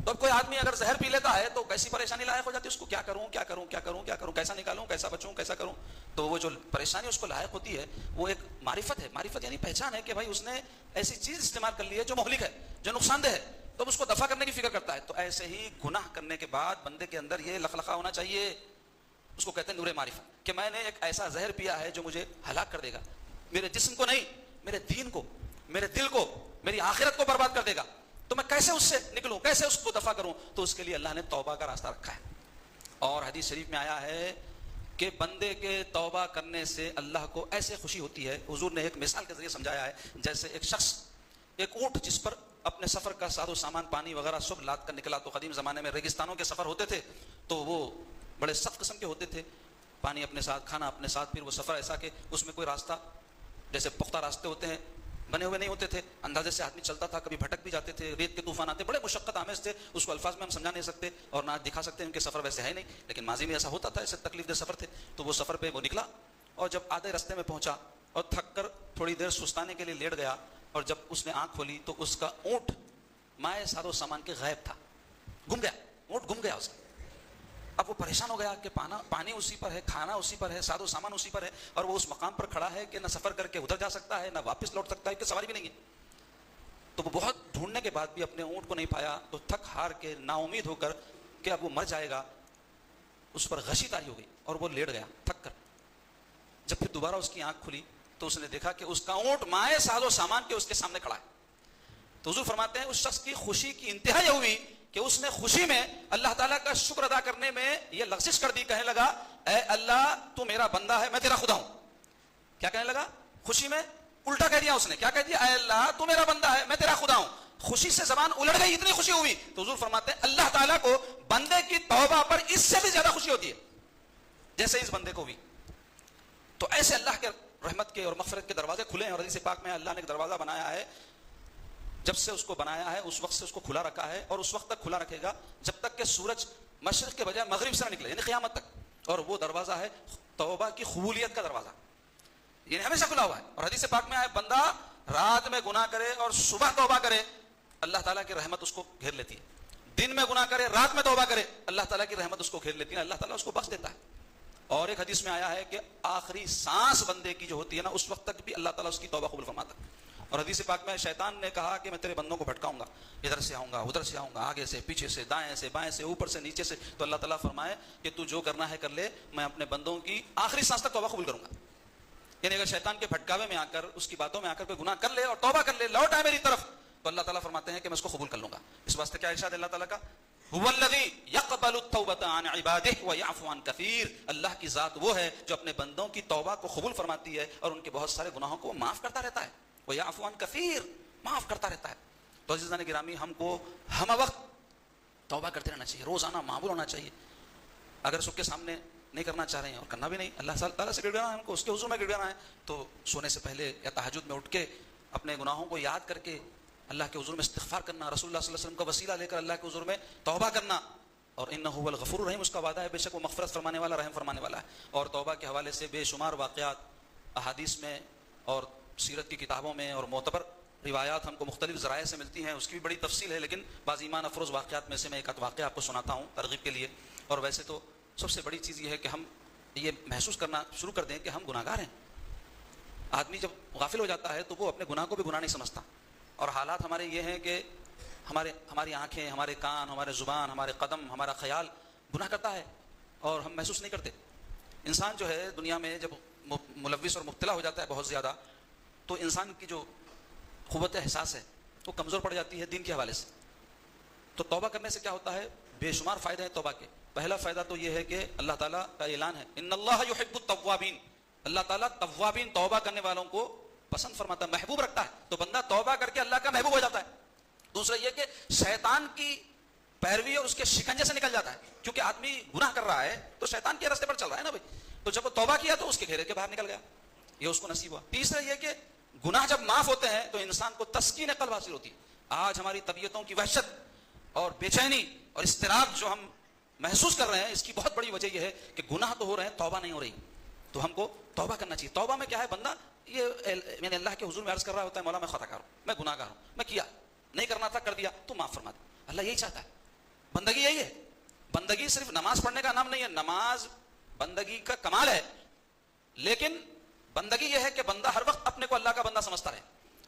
A: تو اب کوئی آدمی اگر زہر پی لیتا ہے تو کیسی پریشانی لاحق ہو جاتی ہے اس کو، کیا کروں کیا کروں کیا کروں کیا کروں، کیسا نکالوں، کیسا بچوں، کیسا کروں. تو وہ جو پریشانی اس کو لاحق ہوتی ہے وہ ایک معرفت ہے. معرفت یعنی پہچان ہے کہ بھائی اس نے ایسی چیز استعمال کر لی ہے جو مہلک ہے، جو نقصان دہ ہے، تو اس کو دفع کرنے کی فکر کرتا ہے. تو ایسے ہی گناہ کرنے کے بعد بندے کے اندر یہ لخلخہ ہونا چاہیے، اس کو کہتے ہیں نور معرفت، کہ میں نے ایک ایسا زہر پیا ہے جو مجھے ہلاک کر دے گا، میرے جسم کو نہیں، میرے دین کو، میرے دل کو، میری آخرت کو برباد کر دے گا. تو میں کیسے اس سے نکلوں، کیسے اس کو دفع کروں؟ تو اس کے لیے اللہ نے توبہ کا راستہ رکھا ہے. اور حدیث شریف میں آیا ہے کہ بندے کے توبہ کرنے سے اللہ کو ایسے خوشی ہوتی ہے. حضور نے ایک مثال کے ذریعے سمجھایا ہے، جیسے ایک شخص ایک اونٹ جس پر اپنے سفر کا ساز و سامان، پانی وغیرہ سب لاد کر نکلا. تو قدیم زمانے میں ریگستانوں کے سفر ہوتے تھے تو وہ بڑے سخت قسم کے ہوتے تھے، پانی اپنے ساتھ، کھانا اپنے ساتھ، پھر وہ سفر ایسا کہ اس میں کوئی راستہ، جیسے پختہ راستے ہوتے ہیں، بنے ہوئے نہیں ہوتے تھے، اندازے سے آدمی چلتا تھا، کبھی بھٹک بھی جاتے تھے، ریت کے طوفان آتے، بڑے مشقت آمیز تھے. اس کو الفاظ میں ہم سمجھا نہیں سکتے اور نہ دکھا سکتے، ان کے سفر ویسے ہے نہیں، لیکن ماضی میں ایسا ہوتا تھا، ایسے تکلیف دہ سفر تھے. تو وہ سفر پہ وہ نکلا، اور جب آدھے راستے میں پہنچا اور تھک کر تھوڑی دیر سستانے کے لیے لیٹ گیا، اور جب اس نے آنکھ کھولی تو اس کا اونٹ مائے ساز و سامان کے غائب تھا، گم گیا، اونٹ گم گیا اس کا. اب وہ پریشان ہو گیا کہ پانی اسی پر ہے، کھانا اسی پر ہے، ساز و سامان اسی پر ہے، اور وہ اس مقام پر کھڑا ہے کہ نہ سفر کر کے ادھر جا سکتا ہے، نہ واپس لوٹ سکتا ہے، کہ سواری بھی نہیں ہے. تو وہ بہت ڈھونڈنے کے بعد بھی اپنے اونٹ کو نہیں پایا، تو تھک ہار کے نا امید ہو کر کہ اب وہ مر جائے گا، اس پر غشی طاری ہو گئی اور وہ لیٹ گیا تھک کر. جب پھر دوبارہ اس کی آنکھ کھلی تو اس نے دیکھا کہ اس کا اونٹ مائے ساز و سامان کے اس کے سامنے کھڑا ہے. تو حضور فرماتے ہیں اس شخص کی خوشی کی انتہا یہ ہوئی کہ اس نے خوشی میں اللہ تعالیٰ کا شکر ادا کرنے میں یہ لغزش کر دی، کہنے لگا اے اللہ تو میرا بندہ ہے، میں تیرا خدا ہوں. کیا کہنے لگا؟ خوشی میں الٹا کہہ دیا اس نے. کیا کہہ دیا؟ اے اللہ تو میرا بندہ ہے، میں تیرا خدا ہوں. خوشی سے زبان الٹ گئی، اتنی خوشی ہوئی. تو حضور فرماتے ہیں اللہ تعالیٰ کو بندے کی توبہ پر اس سے بھی زیادہ خوشی ہوتی ہے جیسے اس بندے کو بھی. تو ایسے اللہ کے رحمت کے اور مغفرت کے دروازے کھلے ہیں. اور حدیث پاک میں اللہ نے ایک دروازہ بنایا ہے جب سے اس کو بنایا ہے اس وقت سے اس کو کھلا رکھا ہے، اور اس وقت تک کھلا رکھے گا جب تک کہ سورج مشرق کے بجائے مغرب سے نہ نکلے، یعنی قیامت تک۔ اور وہ دروازہ ہے توبہ کی قبولیت کا دروازہ، یعنی ہمیشہ کھلا ہوا ہے۔ اور حدیث پاک میں آئے بندہ رات میں گناہ کرے اور صبح توبہ کرے، اللہ تعالیٰ کی رحمت اس کو گھیر لیتی ہے۔ دن میں گناہ کرے، رات میں توبہ کرے، اللہ تعالیٰ کی رحمت اس کو گھیر لیتی ہے، اللہ تعالیٰ اس کو بخش دیتا ہے۔ اور ایک حدیث میں آیا ہے کہ آخری سانس بندے کی جو ہوتی ہے نا، اس وقت تک بھی اللہ تعالیٰ اس کی توبہ قبول فرماتا ہے۔ اور حدیث پاک میں شیطان نے کہا کہ میں تیرے بندوں کو بھٹکاؤں گا، ادھر سے آؤں گا، ادھر سے آؤں گا، آگے سے، پیچھے سے، دائیں سے، بائیں سے، اوپر سے، نیچے سے، تو اللہ تعالیٰ فرمائے کہ تو جو کرنا ہے کر لے، میں اپنے بندوں کی آخری سانس تک توبہ قبول کروں گا۔ یعنی اگر شیطان کے بھٹکاوے میں آ کر، اس کی باتوں میں آ کر کوئی گناہ کر لے اور توبہ کر لے، لوٹ آئے میری طرف، تو اللہ تعالیٰ فرماتے ہیں کہ میں اس کو قبول کر لوں گا۔ اس واسطے کیا ارشاد اللہ تعالیٰ کا، هو الذی یقبل التوبۃ عن عبادہ ویعفو عن کثیر، اللہ کی ذات وہ ہے جو اپنے بندوں کی توبہ کو قبول فرماتی ہے اور ان کے بہت سارے گناہوں کو معاف کرتا رہتا ہے، ویعفو عن کثیر، معاف کرتا رہتا ہے۔ تو عزیزان گرامی، ہم کو ہم وقت توبہ کرتے رہنا چاہیے، روزانہ معمول ہونا چاہیے۔ اگر سب کے سامنے نہیں کرنا چاہ رہے ہیں اور کرنا بھی نہیں، اللہ تعالیٰ سے گڑگڑانا ہے، ہم کو اس کے حضور میں گڑگڑانا ہے، تو سونے سے پہلے یا تہجد میں اٹھ کے اپنے گناہوں کو یاد کر کے اللہ کے حضور میں استغفار کرنا، رسول اللہ صلی اللہ علیہ وسلم کا وسیلہ لے کر اللہ کے حضور میں توبہ کرنا، اور انہ هو الغفور الرحیم، اس کا وعدہ ہے بے شک وہ مغفرت فرمانے والا، رحم فرمانے والا ہے۔ اور توبہ کے حوالے سے بے شمار واقعات احادیث میں اور سیرت کی کتابوں میں اور معتبر روایات ہم کو مختلف ذرائع سے ملتی ہیں، اس کی بھی بڑی تفصیل ہے، لیکن بعض ایمان افروز واقعات میں سے میں ایک واقعہ آپ کو سناتا ہوں ترغیب کے لیے۔ اور ویسے تو سب سے بڑی چیز یہ ہے کہ ہم یہ محسوس کرنا شروع کر دیں کہ ہم گناہ گار ہیں۔ آدمی جب غافل ہو جاتا ہے تو وہ اپنے گناہ کو بھی گناہ نہیں سمجھتا، اور حالات ہمارے یہ ہیں کہ ہماری آنکھیں، ہمارے کان، ہمارے زبان، ہمارے قدم، ہمارا خیال گناہ کرتا ہے اور ہم محسوس نہیں کرتے۔ انسان جو ہے دنیا میں جب ملوث اور مبتلا ہو جاتا ہے بہت زیادہ، تو انسان کی جو قوت احساس ہے وہ کمزور پڑ جاتی ہے دین کے حوالے سے۔ تو توبہ کرنے سے کیا ہوتا ہے، بے شمار فائدے ہیں توبہ کے۔ پہلا فائدہ تو یہ ہے کہ اللہ تعالیٰ کا اعلان ہے، ان اللہ یحب التوابین، اللہ تعالیٰ توابین، توبہ کرنے والوں کو پسند فرماتا ہے، محبوب رکھتا ہے، تو بندہ توبہ کر کے اللہ کا محبوب ہو جاتا ہے۔ دوسرا یہ کہ شیطان کی پیروی اور اس کے شکنجے سے نکل جاتا ہے، کیونکہ آدمی گناہ کر رہا ہے تو شیطان کے راستے پر چل رہا ہے نا بھائی، تو جب وہ توبہ کیا تو اس کے گھیرے کے باہر نکل گیا، یہ اس کو نصیب ہوا۔ تیسرا یہ کہ گناہ جب معاف ہوتے ہیں تو انسان کو تسکین قلب حاصل ہوتی ہے۔ آج ہماری طبیعتوں کی وحشت اور بے چینی اور اضطراب جو ہم محسوس کر رہے ہیں، اس کی بہت بڑی وجہ یہ ہے کہ گناہ تو ہو رہے ہیں، توبہ نہیں ہو رہی۔ تو ہم کو توبہ کرنا چاہیے۔ توبہ میں کیا ہے، بندہ یہ میں نے اللہ کے حضور میں عرض کر رہا ہوتا ہے، مولا میں خطا کار ہوں، میں گناہ گار ہوں، میں کیا نہیں کرنا تھا کر دیا، تو معاف فرما دے۔ اللہ یہی چاہتا ہے، بندگی یہی ہے۔ بندگی صرف نماز پڑھنے کا نام نہیں ہے، نماز بندگی کا کمال ہے، لیکن بندگی یہ ہے کہ بندہ ہر وقت اپنے کو اللہ کا بندہ سمجھتا رہے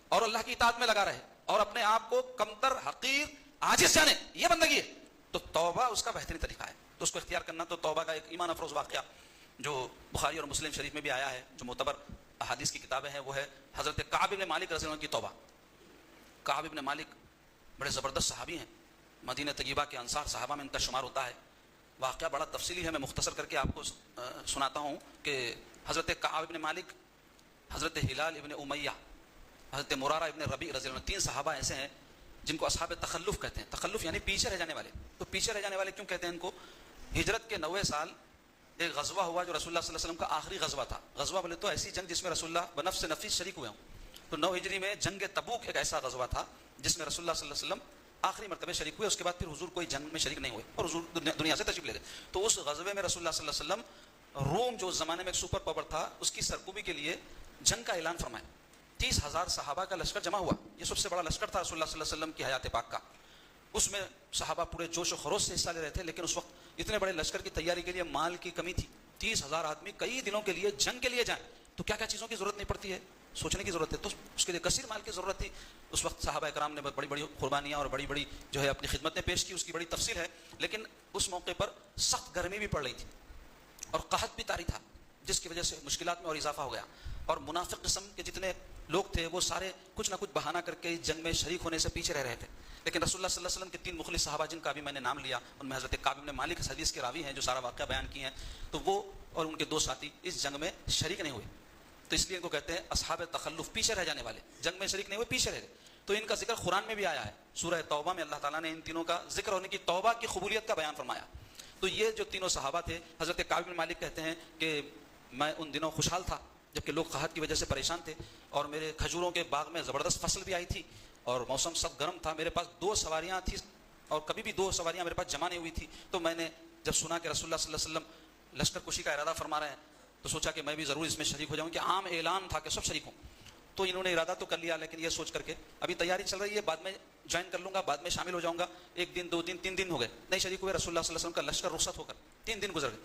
A: اور اللہ کی اطاعت میں لگا رہے اور اپنے آپ کو کمتر، حقیر، عاجز جانے، یہ بندگی ہے۔ تو توبہ اس کا بہترین طریقہ ہے، تو اس کو اختیار کرنا۔ تو توبہ کا ایک ایمان افروز واقعہ جو بخاری اور مسلم شریف میں بھی آیا ہے، جو معتبر احادیث کی کتابیں ہیں، وہ ہے حضرت کعب بن مالک رضی اللہ عنہ کی توبہ۔ کعب بن مالک بڑے زبردست صحابی ہیں، مدینہ طیبہ کے انصار صحابہ میں ان کا شمار ہوتا ہے۔ واقعہ بڑا تفصیلی ہے، میں مختصر کر کے آپ کو سناتا ہوں کہ حضرت کعب بن مالک، حضرت ہلال ابن امیہ، حضرت مرارہ ابن ربیع رضی اللہ عنہ، تین صحابہ ایسے ہیں جن کو اصحاب تخلف کہتے ہیں۔ تخلف یعنی پیچھے رہ جانے والے۔ تو پیچھے رہ جانے والے کیوں کہتے ہیں ان کو؟ ہجرت کے 90 سال ایک غزوہ ہوا جو رسول اللہ صلی اللہ علیہ وسلم کا آخری غزوہ تھا۔ غزوہ بولے تو ایسی جنگ جس میں رسول اللہ بنفس نفیس شریک ہوئے ہوں۔ تو 9 ہجری میں جنگ تبوک ایک ایسا غزوہ تھا جس میں رسول اللہ صلی اللہ علیہ وسلم آخری مرتبہ شریک ہوئے، اس کے بعد پھر حضور کوئی جنگ میں شریک نہیں ہوئے اور حضور دنیا سے تشریف لے گئے۔ تو اس غزوے میں رسول اللہ صلی اللہ علیہ وسلم روم جو اس زمانے میں ایک سپر پاور تھا، اس کی سرکوبی کے لیے جنگ کا اعلان فرمایا۔ 30,000 صحابہ کا لشکر جمع ہوا، یہ سب سے بڑا لشکر تھا رسول اللہ صلی اللہ علیہ وسلم کی حیات پاک کا۔ اس میں صحابہ پورے جوش و خروش سے حصہ لے رہے تھے، لیکن اس وقت اتنے بڑے لشکر کی تیاری کے لیے مال کی کمی تھی۔ 30,000 آدمی کئی دنوں کے لیے جنگ کے لیے جائیں تو کیا کیا چیزوں کی ضرورت نہیں پڑتی ہے، سوچنے کی ضرورت ہے، تو اس کے لیے کثیر مال کی ضرورت تھی۔ اس وقت صحابہ کرام نے بڑی بڑی قربانیاں اور بڑی بڑی جو ہے اپنی خدمتیں پیش کی، اس کی بڑی تفصیل ہے۔ لیکن اس موقع پر سخت گرمی بھی پڑ رہی تھی اور قحط بھی طاری تھا، جس کی وجہ سے مشکلات میں اور اضافہ ہو گیا، اور منافق قسم کے جتنے لوگ تھے وہ سارے کچھ نہ کچھ بہانہ کر کے اس جنگ میں شریک ہونے سے پیچھے رہ رہے تھے۔ لیکن رسول اللہ صلی اللہ علیہ وسلم کے 3 مخلص صحابہ جن کا بھی میں نے نام لیا، ان میں حضرت کعب بن مالک اس حدیث کے راوی ہیں جو سارا واقعہ بیان کیے ہیں، تو وہ اور ان کے 2 ساتھی اس جنگ میں شریک نہیں ہوئے، تو اس لیے ان کو کہتے ہیں اصحاب تخلف، پیچھے رہ جانے والے، جنگ میں شریک نہیں ہوئے، پیچھے رہ گئے۔ تو ان کا ذکر قرآن میں بھی آیا ہے، سورہ توبہ میں اللہ تعالیٰ نے ان تینوں کا ذکر ہونے کی، توبہ کی قبولیت کا بیان فرمایا۔ تو یہ جو تینوں صحابہ تھے، حضرت کعب بن مالک کہتے ہیں کہ میں ان دنوں خوشحال تھا جبکہ لوگ قحط کی وجہ سے پریشان تھے، اور میرے کھجوروں کے باغ میں زبردست فصل بھی آئی تھی، اور موسم سخت گرم تھا. میرے پاس 2 سواریاں تھیں اور کبھی بھی 2 سواریاں میرے پاس جمع نہیں ہوئی تھی. تو میں نے جب سنا کہ رسول اللہ صلی اللہ علیہ وسلم لشکر کشی کا ارادہ فرما رہے ہیں تو سوچا کہ میں بھی ضرور اس میں شریک ہو جاؤں, کہ عام اعلان تھا کہ سب شریک ہوں. تو انہوں نے ارادہ تو کر لیا, لیکن یہ سوچ کر کے ابھی تیاری چل رہی ہے, بعد میں جوائن کر لوں گا, بعد میں شامل ہو جاؤں گا. 1 دن 2 دن 3 دن ہو گئے, نہیں شریک ہوئے. رسول اللہ صلی اللہ علیہ وسلم کا لشکر رخصت ہو کر 3 دن گزر گئے.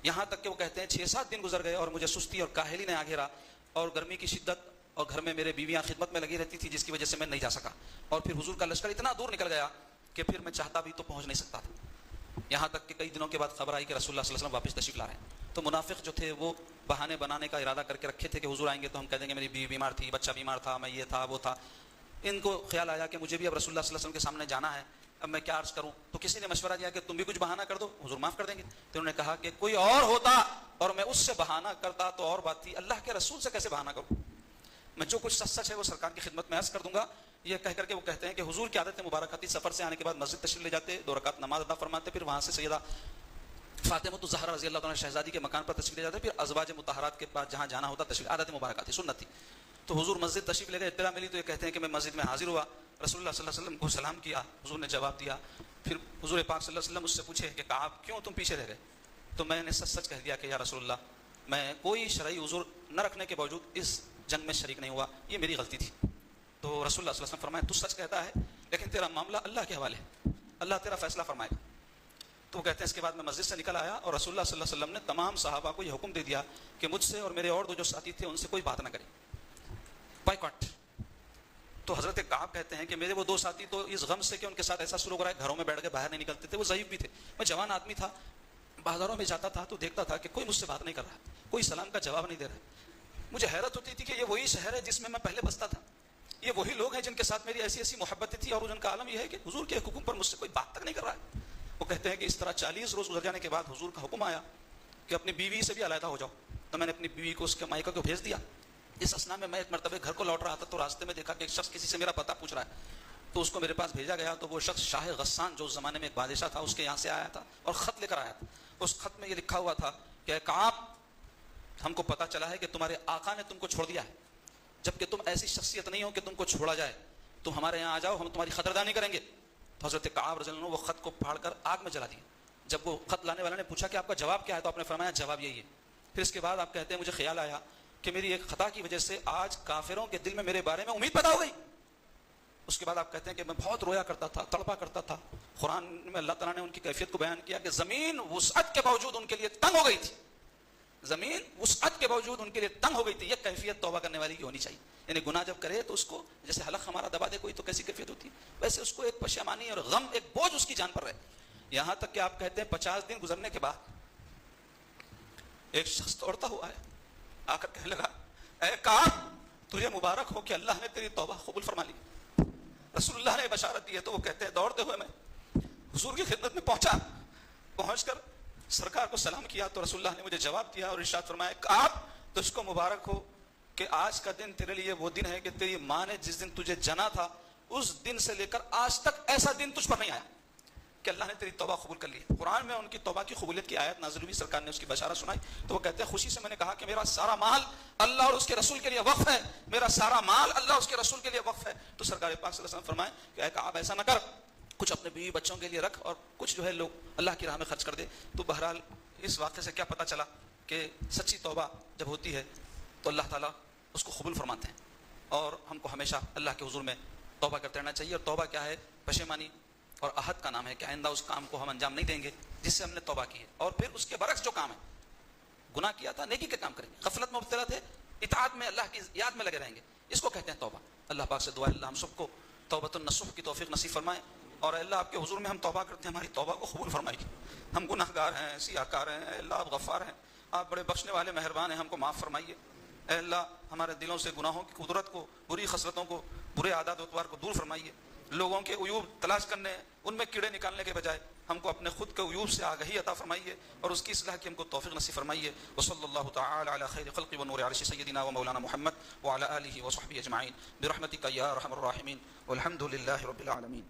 A: یہاں تک کہ وہ کہتے ہیں 6-7 دن گزر گئے اور مجھے سستی اور کاہلی نے آ گھیرا, اور گرمی کی شدت, اور گھر میں میرے بیویاں خدمت میں لگی رہتی تھی جس کی وجہ سے میں نہیں جا سکا. اور پھر حضور کا لشکر اتنا دور نکل گیا کہ پھر میں چاہتا بھی تو پہنچ نہیں سکتا تھا. یہاں تک کہ کئی دنوں کے بعد خبر آئی کہ رسول اللہ صلی اللہ علیہ وسلم واپس تشریف لا رہے ہیں. تو منافق جو تھے وہ بہانے بنانے کا ارادہ کر کے رکھے تھے کہ حضور آئیں گے تو ہم کہہ دیں گے میری بیوی بیمار تھی, بچہ بیمار تھا, میں یہ تھا وہ تھا. ان کو خیال آیا کہ مجھے بھی اب رسول اللہ صلی اللہ علیہ وسلم کے سامنے جانا ہے, اب میں کیا عرض کروں. تو کسی نے مشورہ دیا کہ تم بھی کچھ بہانہ کر دو, حضور معاف کر دیں گے. تو انہوں نے کہا کہ کوئی اور ہوتا اور میں اس سے بہانہ کرتا تو اور بات تھی, اللہ کے رسول سے کیسے بہانہ کروں. میں جو کچھ سچ ہے وہ سرکار کی خدمت میں عرض کر دوں گا. یہ کہہ کر کے وہ کہتے ہیں کہ حضور کی عادت مبارکہ تھی, سفر سے آنے کے بعد مسجد تشریف لے جاتے, 2 رکعت نماز ادا فرماتے, پھر وہاں سے سیدہ فاطمہ الزہرا رضی اللہ عنہا شہزادی کے مکان پر تشریف لے جاتے, پھر ازواج مطہرات کے پاس جہاں جانا ہوتا تشریف, عادت مبارکہ تھی, سنت تھی. تو حضور مسجد تشریف لے گئے, اطلاع ملی تو یہ کہتے ہیں کہ میں مسجد میں حاضر ہوا, رسول اللہ صلی اللہ علیہ وسلم کو سلام کیا, حضور نے جواب دیا. پھر حضور پاک صلی اللہ علیہ وسلم مجھ سے پوچھے کہ کعب کیوں تم پیچھے رہ گئے. تو میں نے سچ سچ کہہ دیا کہ یا رسول اللہ میں کوئی شرعی عذر نہ رکھنے کے باوجود اس جنگ میں شریک نہیں ہوا, یہ میری غلطی تھی. تو رسول اللہ صلی اللہ علیہ وسلم فرمایا تو سچ کہتا ہے لیکن تیرا معاملہ اللہ کے حوالے ہے, اللہ تیرا فیصلہ فرمائے گا. تو وہ کہتے ہیں اس کے بعد میں مسجد سے نکل آیا اور رسول اللہ صلی اللہ علیہ وسلم نے تمام صحابہ کو یہ حکم دے دیا کہ مجھ سے اور میرے اور 2 جو ساتھی تھے ان سے کوئی بات نہ کرے, بائیکاٹ. تو حضرت کعب کہتے ہیں کہ میرے وہ 2 ساتھی تو اس غم سے کہ ان کے ساتھ ایسا سلوک ہو رہا ہے, گھروں میں بیٹھ کے باہر نہیں نکلتے تھے, وہ ضعیف بھی تھے. میں جوان آدمی تھا, بازاروں میں جاتا تھا تو دیکھتا تھا کہ کوئی مجھ سے بات نہیں کر رہا, کوئی سلام کا جواب نہیں دے رہا. مجھے حیرت ہوتی تھی کہ یہ وہی شہر ہے جس میں میں پہلے بستا تھا, یہ وہی لوگ ہیں جن کے ساتھ میری ایسی ایسی محبتیں تھی, اور ان کا عالم یہ ہے کہ حضور کے حکم پر مجھ سے کوئی بات تک نہیں کر رہا ہے. وہ کہتے ہیں کہ اس طرح 40 روز گزر جانے کے بعد حضور کا حکم آیا کہ اپنی بیوی سے بھی علیحدہ ہو جاؤ. تو میں نے اپنی بیوی کو اس کے مائکہ کو بھیج دیا. اس اسنا میں ایک مرتبہ گھر کو لوٹ رہا تھا تو راستے میں دیکھا کہ ایک شخص کسی سے میرا پتہ پوچھ رہا ہے, تو اس کو میرے پاس بھیجا گیا. تو وہ شخص شاہ غسان جو اس زمانے میں ایک بادشاہ تھا اس کے یہاں سے آیا تھا اور خط لے کر آیا تھا. اس خط میں یہ لکھا ہوا تھا کہ کعب ہم کو پتہ چلا ہے کہ تمہارے آقا نے تم کو چھوڑ دیا ہے, جبکہ تم ایسی شخصیت نہیں ہو کہ تم کو چھوڑا جائے, تم ہمارے یہاں آ جاؤ, ہم تمہاری قدردانی کریں گے. تو حضرت کعب رضی اللہ عنہ وہ خط کو پھاڑ کر آگ میں جلا دیا. جب وہ خط لانے والے نے پوچھا کہ آپ کا جواب کیا ہے تو آپ نے فرمایا جواب یہی ہے. پھر اس کے بعد آپ کہتے ہیں مجھے خیال آیا کہ میری ایک خطا کی وجہ سے آج کافروں کے دل میں میرے بارے میں امید پیدا ہو گئی. اس کے بعد آپ کہتے ہیں کہ میں بہت رویا کرتا تھا, تڑپا کرتا تھا. قرآن میں اللہ تعالیٰ نے ان کی کیفیت کو بیان کیا کہ زمین وسعت کے باوجود ان کے لیے تنگ ہو گئی تھی, زمین وسعت کے باوجود ان کے لیے تنگ ہو گئی تھی. یہ کیفیت توبہ کرنے والی کی ہونی چاہیے. یعنی گناہ جب کرے تو اس کو جیسے حلق ہمارا دبا دے کوئی تو کیسی کیفیت ہوتی ہے, ویسے اس کو ایک پشیمانی اور غم, ایک بوجھ اس کی جان پر رہے. یہاں تک کہ آپ کہتے ہیں 50 دن گزرنے کے بعد ایک شخص دوڑتا ہوا ہے, آ کر کہنے لگا اے کعب تجھے مبارک ہو کہ اللہ نے تیری توبہ قبول فرما لی, رسول اللہ نے بشارت دی ہے. تو وہ کہتے ہیں دوڑتے ہوئے میں حضور کی خدمت میں پہنچا, پہنچ کر سرکار کو سلام کیا تو رسول اللہ نے مجھے جواب دیا اور ارشاد فرمایا کعب تجھ کو مبارک ہو کہ آج کا دن تیرے لیے وہ دن ہے کہ تیری ماں نے جس دن تجھے جنا تھا اس دن سے لے کر آج تک ایسا دن تجھ پر نہیں آیا کہ اللہ نے تیری توبہ قبول کر لی. قرآن میں ان کی توبہ کی قبولیت کی آیت نازل ہوئی, سرکار نے اس کی بشارت سنائی. تو وہ کہتے ہیں خوشی سے میں نے کہا کہ میرا سارا مال اللہ اور اس کے رسول کے لیے وقف ہے, میرا سارا مال اللہ اور اس کے رسول کے لیے وقف ہے. تو سرکار پاک صلی اللہ علیہ وسلم فرمائے کہ اے کعب ایسا نہ کر, کچھ اپنے بیوی بچوں کے لیے رکھ اور کچھ جو ہے لوگ اللہ کی راہ میں خرچ کر دے. تو بہرحال اس واقعے سے کیا پتہ چلا کہ سچی توبہ جب ہوتی ہے تو اللہ تعالیٰ اس کو قبول فرماتے ہیں, اور ہم کو ہمیشہ اللہ کے حضور میں توبہ کرتے رہنا چاہیے. اور توبہ کیا ہے؟ پشیمانی اور عہد کا نام ہے کہ آئندہ اس کام کو ہم انجام نہیں دیں گے جس سے ہم نے توبہ کی ہے. اور پھر اس کے برعکس جو کام ہے, گناہ کیا تھا نیکی کے کام کریں گے, غفلت میں مبتلا تھے اطاعت میں اللہ کی یاد میں لگے رہیں گے, اس کو کہتے ہیں توبہ. اللہ پاک سے دعا ہے اللہ ہم سب کو توبۃ النصوح کی توفیق نصیب فرمائے, اور اللہ آپ کے حضور میں ہم توبہ کرتے ہیں ہماری توبہ کو قبول فرمائے. ہم گناہ گار ہیں, سیاہ کار ہیں, اے اللہ آپ غفار ہیں, آپ بڑے بخشنے والے مہربان ہیں, ہم کو معاف فرمائیے. اے اللہ ہمارے دلوں سے گناہوں کی قدرت کو, بری خصلتوں کو, برے عادات و اطوار کو دور فرمائیے. لوگوں کے عیوب تلاش کرنے, ان میں کیڑے نکالنے کے بجائے ہم کو اپنے خود کے عیوب سے آگہی عطا فرمائیے اور اس کی اصلاح کی ہم کو توفیق نصیب فرمائیے. وصلی اللہ تعالی علی خیر خلق و نور عرش سیدنا و مولانا محمد وعلی آلہ و صحبہ اجمعین برحمتک یا ارحم الراحمین والحمد للہ رب العالمین.